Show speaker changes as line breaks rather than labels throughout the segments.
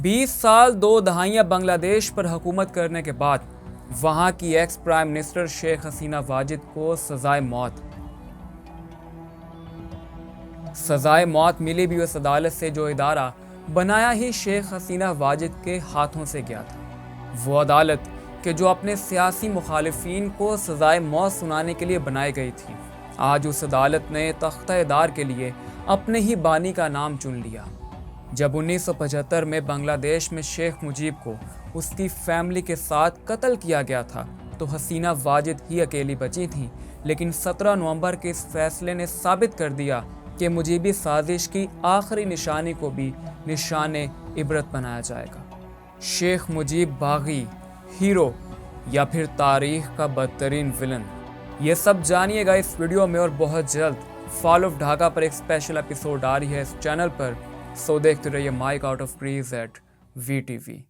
20 साल 2 दहाइयाँ बांग्लादेश पर हुकूमत करने के बाद वहां की ex prime minister Sheikh Hasina Wajid को सजाए मौत मिली भी उस अदालत से जो इदारा बनाया ही शेख हसीना वाजिद के हाथों से गया था। वो अदालत कि जो अपने सियासी मुखालिफिन को सजाए मौत सुनाने के लिए बनाई गई थी, आज उस अदालत ने तख्ता-ए-दार के लिए अपने ही बानी का नाम चुन लिया। जब 1975 में बांग्लादेश में शेख मुजीब को उसकी फैमिली के साथ कत्ल किया गया था तो हसीना वाजिद ही अकेली बची थीं, लेकिन 17 नवंबर के इस फैसले ने साबित कर दिया कि मुजीबी साजिश की आखिरी निशानी को भी निशाने इबरत बनाया जाएगा। शेख मुजीब बागी, हीरो या फिर तारीख का बदतरीन विलन, ये सब जानिएगा इस वीडियो में। और बहुत जल्द फॉल ऑफ ढाका पर एक स्पेशल एपिसोड आ रही है इस चैनल पर, सो देखते रहिए mic out of crease at VTV।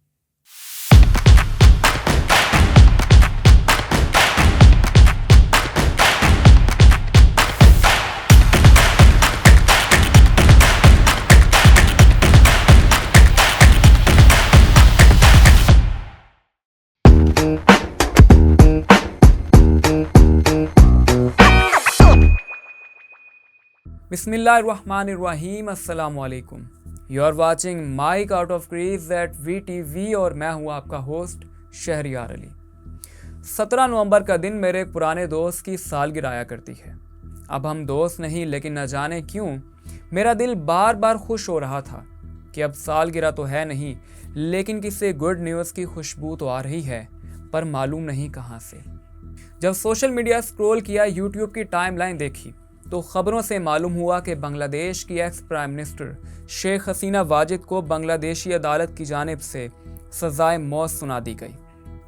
बिस्मिल्लाहिर्रहमानिर्रहीम, अस्सलाम वालेकुम। You are watching mic out of crease at VTV और मैं हूँ आपका होस्ट शहरियार अली। 17 नवंबर का दिन मेरे एक पुराने दोस्त की सालगिरह आया करती है। अब हम दोस्त नहीं, लेकिन न जाने क्यों मेरा दिल बार बार खुश हो रहा था कि अब सालगिरह तो है नहीं, लेकिन किसी गुड न्यूज़ की खुशबू तो आ रही है, पर मालूम नहीं कहाँ से। जब सोशल मीडिया स्क्रॉल किया, यूट्यूब की टाइमलाइन देखी तो खबरों से मालूम हुआ कि बांग्लादेश की ex prime minister Sheikh Hasina Wajid को बांग्लादेशी अदालत की जानिब से सजाए मौत सुना दी गई।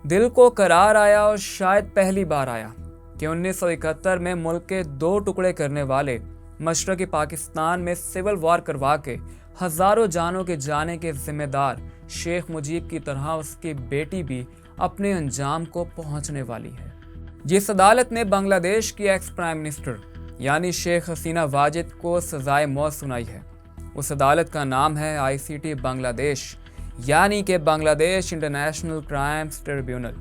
दिल को करार आया और शायद पहली बार आया कि 1971 में मुल्क के 2 टुकड़े करने वाले मशरक़ी पाकिस्तान में सिविल वॉर करवा के हज़ारों जानों के जाने के जिम्मेदार शेख मुजीब की तरह उसकी बेटी भी अपने अंजाम को पहुंचने वाली है। जिस अदालत ने बांग्लादेश की एक्स प्राइम मिनिस्टर यानी शेख हसीना वाजिद को सजाए मौत सुनाई है, उस अदालत का नाम है ICT बांग्लादेश, यानी कि बांग्लादेश इंटरनेशनल क्राइम्स ट्रिब्यूनल,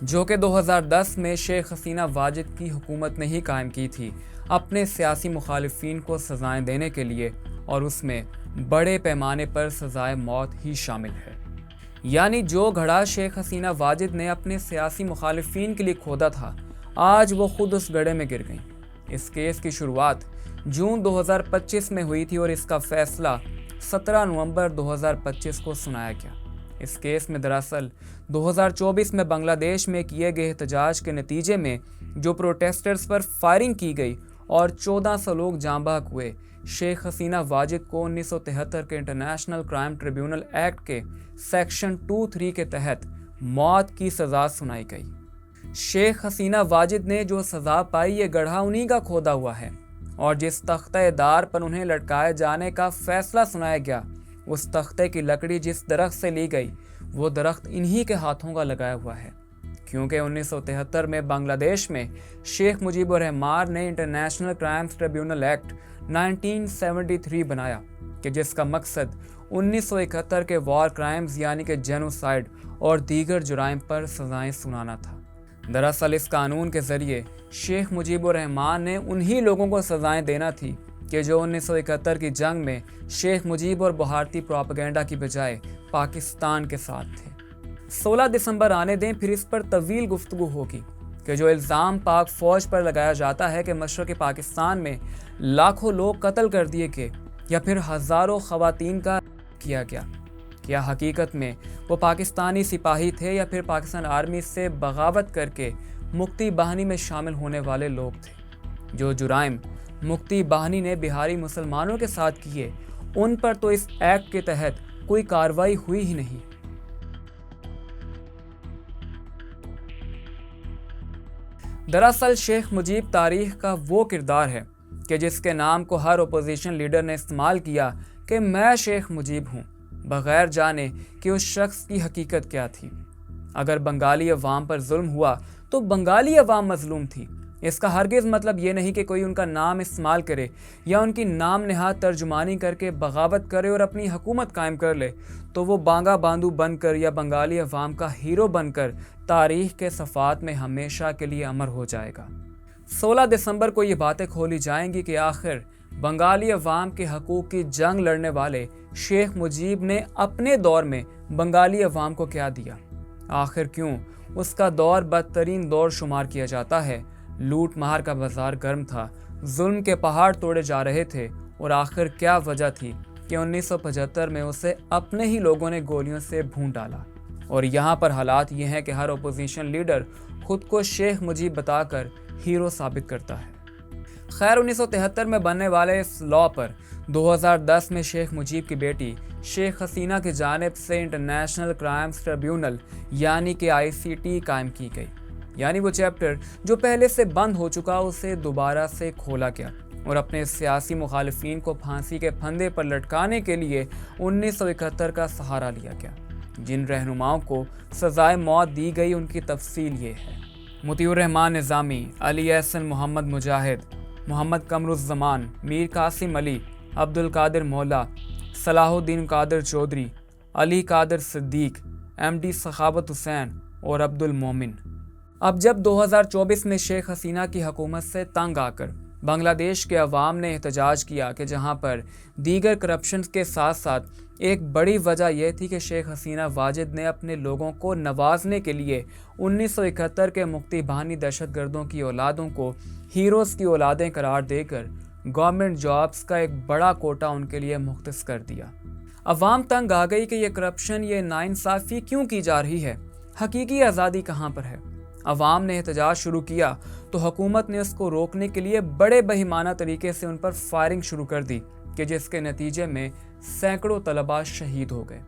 जो कि 2010 में शेख हसीना वाजिद की हुकूमत ने ही कायम की थी अपने सियासी मुखालिफिन को सजाएं देने के लिए, और उसमें बड़े पैमाने पर सजाए मौत ही शामिल है। यानी जो घड़ा शेख हसीना वाजिद ने अपने सियासी मुखालिफिन के लिए खोदा था, आज वो खुद उस गड्ढे में गिर गई। इस केस की शुरुआत जून 2025 में हुई थी और इसका फैसला 17 नवंबर 2025 को सुनाया गया। इस केस में दरअसल 2024 में बांग्लादेश में किए गए एहतजाज के नतीजे में जो प्रोटेस्टर्स पर फायरिंग की गई और 1400 लोग जाँ बहक हुए, शेख हसीना वाजिद को 1973 के इंटरनेशनल क्राइम ट्रिब्यूनल एक्ट के सेक्शन 23 के तहत मौत की सज़ा सुनाई गई। शेख हसीना वाजिद ने जो सज़ा पाई, ये गड्ढा उन्हीं का खोदा हुआ है, और जिस तख्ते-दार पर उन्हें लटकाए जाने का फैसला सुनाया गया, उस तख्ते की लकड़ी जिस दरख्त से ली गई, वो दरख्त इन्हीं के हाथों का लगाया हुआ है। क्योंकि 1973 में बांग्लादेश में शेख मुजीबुर रहमान ने इंटरनेशनल क्राइम्स ट्रिब्यूनल एक्ट 1973 बनाया कि जिसका मकसद 1971 के वॉर क्राइम्स यानी कि जेनोसाइड और दीगर जुराइम पर सजाएं सुनाना था। दरअसल इस कानून के ज़रिए शेख मुजीबुर रहमान ने उन्हीं लोगों को सजाएं देना थी कि जो 1971 की जंग में शेख मुजीब और भारतीय प्रोपेगेंडा की बजाय पाकिस्तान के साथ थे। 16 दिसंबर आने दें, फिर इस पर तवील गुफ्तगू होगी कि जो इल्ज़ाम पाक फ़ौज पर लगाया जाता है कि मशरक़ी पाकिस्तान में लाखों लोग कत्ल कर दिए गए या फिर हज़ारों ख़वातीन का किया गया, क्या हकीकत में वो पाकिस्तानी सिपाही थे या फिर पाकिस्तान आर्मी से बगावत करके मुक्ति बाहिनी में शामिल होने वाले लोग थे? जो जुराइम मुक्ति बाहिनी ने बिहारी मुसलमानों के साथ किए, उन पर तो इस एक्ट के तहत कोई कार्रवाई हुई ही नहीं। दरअसल शेख मुजीब तारीख का वो किरदार है कि जिसके नाम को हर अपोजिशन लीडर ने इस्तेमाल किया कि मैं शेख मुजीब हूँ, बगैर जाने कि उस शख्स की हकीकत क्या थी। अगर बंगाली अवाम पर जुल्म हुआ तो बंगाली अवाम मजलूम थी, इसका हरगिज़ मतलब ये नहीं कि कोई उनका नाम इस्तेमाल करे या उनकी नाम नेहाद तर्जुमानी करके बगावत करे और अपनी हुकूमत कायम कर ले तो वो बांगा बांधू बनकर या बंगाली अवाम का हीरो बनकर तारीख के सफ़ात में हमेशा के लिए अमर हो जाएगा। 16 दिसंबर को ये बातें खोली जाएंगी कि आखिर बंगाली अवाम के हकूक़ की जंग लड़ने वाले शेख मुजीब ने अपने दौर में बंगाली अवाम को क्या दिया, आखिर क्यों उसका दौर बदतरीन दौर शुमार किया जाता है। लूट मार का बाजार गर्म था, जुल्म के पहाड़ तोड़े जा रहे थे और आखिर क्या वजह थी कि 1975 में उसे अपने ही लोगों ने गोलियों से भून डाला। और यहाँ पर हालात ये हैं कि हर अपोजिशन लीडर खुद को शेख मुजीब बताकर हीरो साबित करता है। खैर 1973 में बनने वाले इस लॉ पर 2010 में शेख मुजीब की बेटी शेख हसीना की जानिब से इंटरनेशनल क्राइम्स ट्रिब्यूनल यानी कि ICT कायम की गई। यानी वो चैप्टर जो पहले से बंद हो चुका उसे दोबारा से खोला गया और अपने सियासी मुखालिफिन को फांसी के फंदे पर लटकाने के लिए 1971 का सहारा लिया गया। जिन रहनुमाओं को सजाए मौत दी गई उनकी तफसील ये है। मोतियुर रहमान निज़ामी, अली एहसन मोहम्मद मुजाहिद, मोहम्मद कमरुज़्ज़मान, मीर कासिम अली, अब्दुल कादिर मौला, सलाहुद्दीन कादिर चौधरी, अली कादिर सिद्दीक, MD सखावत हुसैन और अब्दुल मोमिन। अब जब 2024 में शेख हसीना की हुकूमत से तंग आकर बांग्लादेश के अवाम ने एहतजाज किया कि जहां पर दीगर करप्शन के साथ साथ एक बड़ी वजह यह थी कि शेख हसीना वाजिद ने अपने लोगों को नवाजने के लिए 1971 के मुक्ति बहानी दहशतगर्दों की औलादों को हीरोज़ की औलादें करार देकर गवर्नमेंट जॉब्स का एक बड़ा कोटा उनके लिए मुख्तस कर दिया। अवाम तंग आ गई कि ये करप्शन, ये नाइंसाफ़ी क्यों की जा रही है, हकीकी आज़ादी कहाँ पर है। अवाम ने एहतजाज शुरू किया तो हुकूमत ने उसको रोकने के लिए बड़े बेईमाना तरीके से उन पर फायरिंग शुरू कर दी कि जिसके नतीजे में सैकड़ों तलबा शहीद हो गए।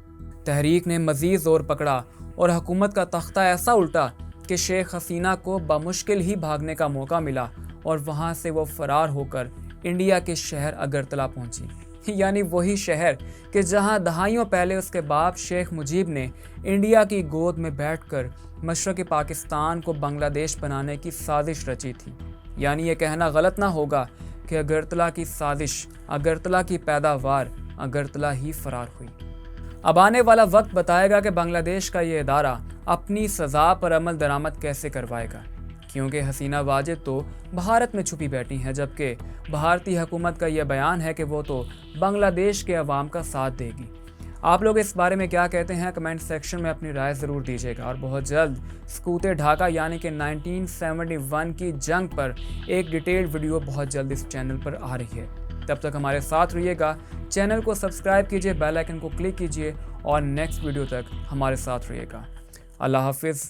तहरीक ने मज़ीद जोर पकड़ा और हुकूमत का तख्ता ऐसा उल्टा कि शेख हसीना को बामुश्किल ही भागने का मौका मिला और वहाँ से वो फरार होकर इंडिया के शहर अगरतला पहुँची। यानी वही शहर कि जहां दहाइयों पहले उसके बाप शेख मुजीब ने इंडिया की गोद में बैठकर मशरक़ी पाकिस्तान को बांग्लादेश बनाने की साजिश रची थी। यानी ये कहना गलत ना होगा कि अगरतला की साजिश, अगरतला की पैदावार, अगरतला ही फरार हुई। अब आने वाला वक्त बताएगा कि बांग्लादेश का ये इदारा अपनी सज़ा पर अमल दरामद कैसे करवाएगा, क्योंकि हसीना वाजिद तो भारत में छुपी बैठी हैं, जबकि भारतीय हुकूमत का यह बयान है कि वो तो बांग्लादेश के अवाम का साथ देगी। आप लोग इस बारे में क्या कहते हैं, कमेंट सेक्शन में अपनी राय ज़रूर दीजिएगा। और बहुत जल्द सकूते ढाका यानी कि 1971 की जंग पर एक डिटेल्ड वीडियो बहुत जल्द इस चैनल पर आ रही है। तब तक हमारे साथ रहिएगा, चैनल को सब्सक्राइब कीजिए, बेल आइकन को क्लिक कीजिए और नेक्स्ट वीडियो तक हमारे साथ रहिएगा। अल्लाह हाफिज़।